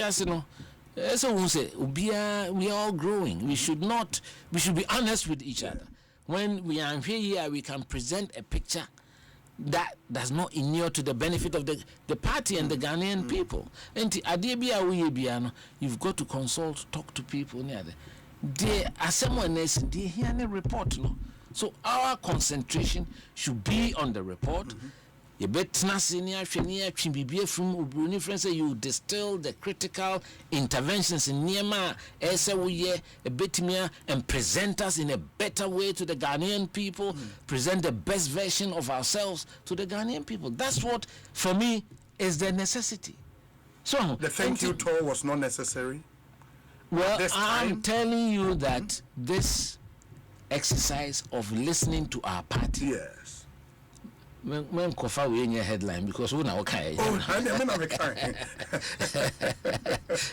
Yes, you know. So we are all growing. We should be honest with each other. When we are here, we can present a picture that does not inure to the benefit of the party and the Ghanaian people. And you've got to consult, talk to people. There are someone else they hear the report. No? So our concentration should be on the report. You distill the critical interventions in Niema, and present us in a better way to the Ghanaian people, present the best version of ourselves to the Ghanaian people. That's what, for me, is the necessity. So the thank you tour was not necessary. Well, I'm telling you that this exercise of listening to our party. Yes. When Kofa we in your headline because we now okay.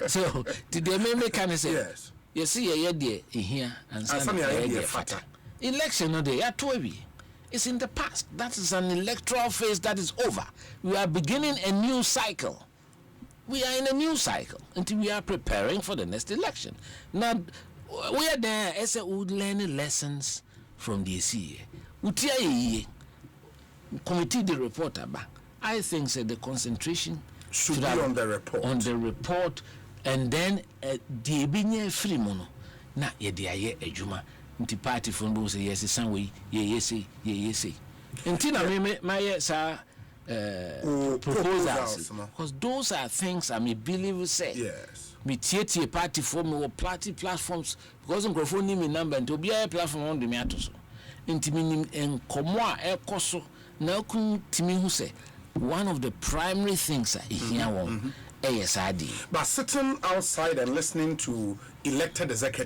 So did they make kind say yes. You see a year here and some fata. Election no day at 12. It's in the past. That is an electoral phase that is over. We are beginning a new cycle. We are in a new cycle until we are preparing for the next election. Now we are there as a would learn lessons from the CA. Committee the report about. I think the concentration should be on the report. On the report, and then the binye free mono. Na ye dia ye ejuma. Nti party from bo say yes san we ye say. Nti na me my sir proposals because those are things I may believe say. Yes. Me tie party from or party platforms because nkrofo ni me number nti obi a platform on de me atoso. Nti me enkomo a ekoso now who say one of the primary things here but sitting outside and listening to elected